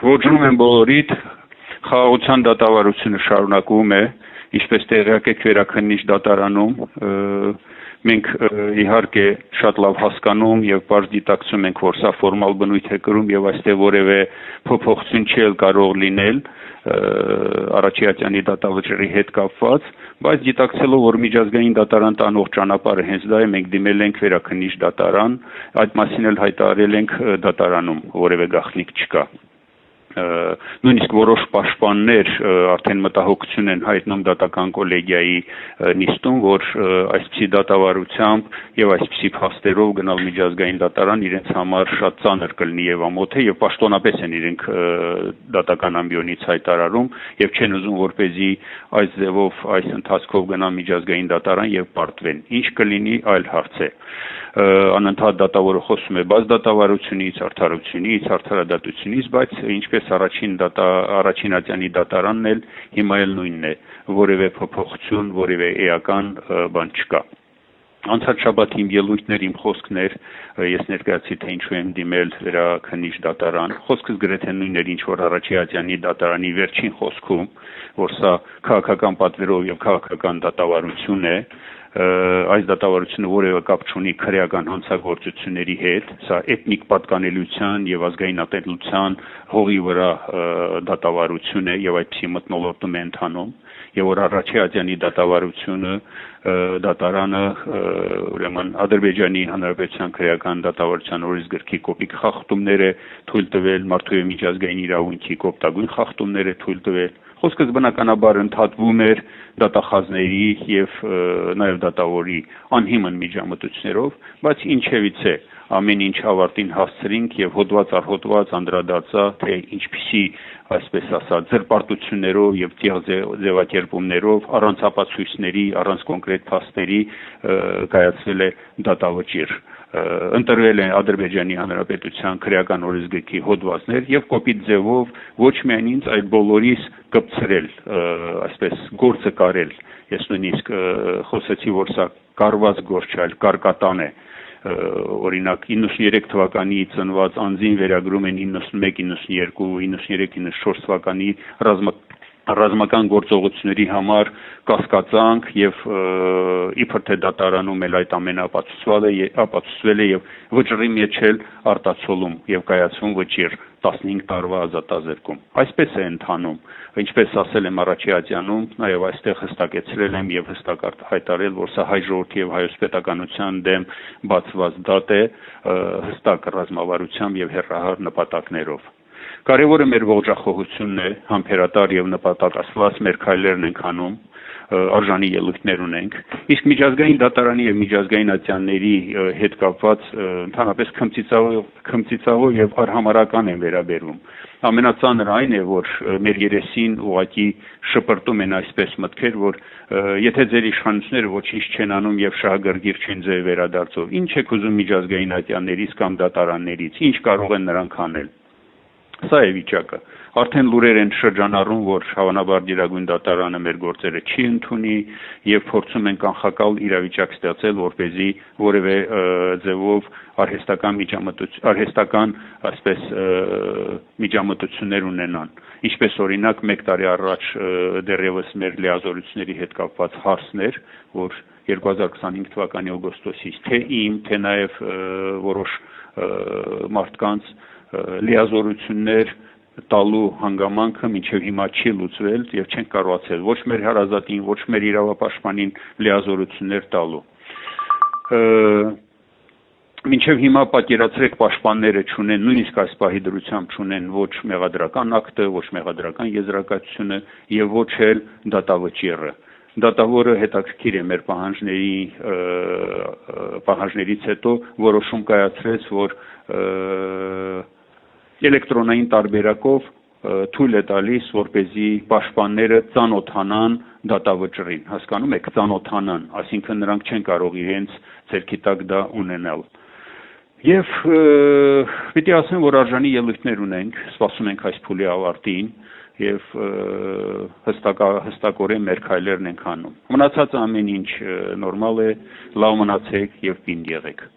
Ողջունում եմ բոլորիդ, խաղաղության դատավարությունը շարունակվում է, ինչպես տեղյակ եք Վերաքննիչ դատարանում, մենք իհարկե շատ լավ հասկանում եւ բարձ դիտակցում ենք, որ սա ֆորմալ բնույթ է կրում եւ այստեղ որևէ փոփոխություն չի կարող լինել Արաչյանի դատավճռի հետ կապված, բայց դիտակցելով, որ միջազգային դատարան տանող ճանապարհը հենց դա է, մենք դիմել ենք Վերաքննիչ դատարան, այդ մասին էլ հայտարարել ենք դատարանում, որևէ գաղտնիք չկա։ Նույնիսկ որոշ պաշտպաններ արդեն մտահոգություն են հայտնում դատական կոլեգիայի նիստում, որ այսպիսի դատավարությամբ եւ այսպիսի փաստերով գնալ միջազգային դատարան իրենց համար շատ ծանր կլինի եւ ամոթ է եւ պաշտոնապես են իրենք դատական ամբիոնից հայտարարում եւ չեն ուզում որպեսզի այս ձևով այս ընթացքով գնան միջազգային դատարան եւ պարտվեն։ Ինչ կլինի այլ հարց է։ Անընդհատ դատավորը խոսում է բաց դատավարությունից, արդարությունից, արդարադատությունից, բայց ինչպես Արաչինացյանի դատարանն էլ հիմա էլ նույնն է, որևէ փոփոխություն, որևէ էական բան չկա։ Անցած շաբաթ իմ ելույթներ, իմ խոսքներ, ես ներկայացի թե ինչու եմ դիմել Վերաքննիչ դատարան, խոսքս գրեթե նույնն էր, ինչ որ Արաչյանի դատարանի վերջին խոսքում, որ սա քաղաքական պատվերով եւ քաղաքական դատավարություն է, այս դատավարությունը որևէ կապ չունի քրեական հանցագործությունների հետ, սա էթնիկ պատկանելիության եւ ազգային ատելության հողի վրա դատավարություն է եւ այդպիսի մթնոլորտում է ընթանում եւ որ Արաչյանի դատավարությունը դատարանը ուրեմն Ադրբեջանի Հանրապետության քրեական դատավարության օրենսգրքի կոպիտ խախտումներ է թույլ տվել, մարդու եւ միջազգային իրավունքի կոպտագույն խախտումներ է թույլ տվել։ Խոսքս բնականաբար ընդհատվում էր դատախազների եւ նաեւ դատավորի անհիմն միջամտություններով, բայց ինչևից է ամեն ինչ ավարտին հասցրինք եւ հոդված առ հոդված անդրադարձա, թե ինչպիսի, այսպես ասած, զրպարտություններով եւ ձևակերպումներով առանց ապացույցների, առանց կոնկրետ փաստերի կայացվել է դատավճիռ։ Ընտրվել են Ադրբեջանի Հանրապետության քրեական օրենսգրքի հոդվածներ եւ կոպիտ ձևով ոչ միայն ինձ, այլ բոլորիս կպցրել, այսպես գործը կարել։ Ես նույնիսկ խոսեցի, որ սա կարված գործ չէ, այլ կարկատան է։ Օրինակ 93 թվականի ծնված անձին վերագրում են 91, 92, 93, 94 թվականի ռազմական գործողությունների համար կասկածանք եւ իբր թե դատարանում էլ այդ ամենը ապացուցվել է եւ վճռի մեջ էլ արտացոլում եւ կայացում վճիռ 15 տարվա ազատազրկում։ Այսպես է ընթանում, ինչպես ասել եմ Արաչյանում, նաեւ այստեղ հստակեցրել եմ եւ հստակ հայտարարել, որ սա հայ ժողովրդի եւ հայոց պետականության դեմ բացված դատ է հստակ ռազմավարությամբ եւ հեռահար նպատակներով։ Կարևորը մեր ողջախոհությունն է, համբերատար եւ նպատակասված մեր քայլերն ենք անում, արժանի ելույթներ ունենք, իսկ միջազգային դատարանի եւ միջազգային ատյանների հետ կապված ընդհանրապես քմծիծաղով եւ արհամարական են վերաբերվում։ Ամենածանրը այն է, որ մեր երեսին ուղղակի շպրտում են այսպես մտքեր, որ եթե ձեր իշխանությունները ոչինչ չեն անում եւ շահագրգիռ չեն ձեր վերադարձով, ինչ եք ուզում միջազգային ատյաններից կամ դատարաններից, ինչ կարող են նրանք անել։ Սա է վիճակը։ Արդեն լուրեր են շրջանառում, որ հավանաբար Գերագույն դատարանը մեր գործերը չի ընդունի եւ փորձում են կանխակալ իրավիճակ ստեղծել, որպեսզի որևէ ձևով արհեստական այսպես միջամտություններ ունենան։ Ինչպես օրինակ 1 տարի առաջ դեռևս մեր լիազորությունների հետ կապված հարցներ, որ 2025 թվականի օգոստոսից թե իմ, թե նաեւ որոշ մարդկանց լիազորություններ տալու հանգամանքը մինչև հիմա չի լուծվել եւ չեն կարողացել ոչ մեր հարազատին, ոչ մեր իրավապաշտպանին լիազորություններ տալու։ Մինչև հիմա պատկերացրեք պաշտպանները չունեն, նույնիսկ այս պահի դրությամբ չունեն ոչ մեղադրական ակտը, ոչ մեղադրական եզրակացությունը եւ ոչ էլ դատավճիռը։ Դատավորը հետաքրքիր է մեր պահանջներից հետո որոշում կայացրեց, որ էլեկտրոնային տարբերակով թույլ է տալիս, որպեսզի պաշտպանները ծանոթանան դատավճռին, հասկանում եք, ծանոթանան, այսինքն նրանք չեն կարող իրենց ձեռքի տակ դա ունենալ։ Եվ պիտի ասեմ, որ արժանի ելույթներ ունենք, սպասում ենք այս փուլի ավարտին եւ հստակորեն մեր քայլերն ենք անում։ Մնացած ամեն ինչ նորմալ է, լավ մնացեք եւ պինդ եղեք։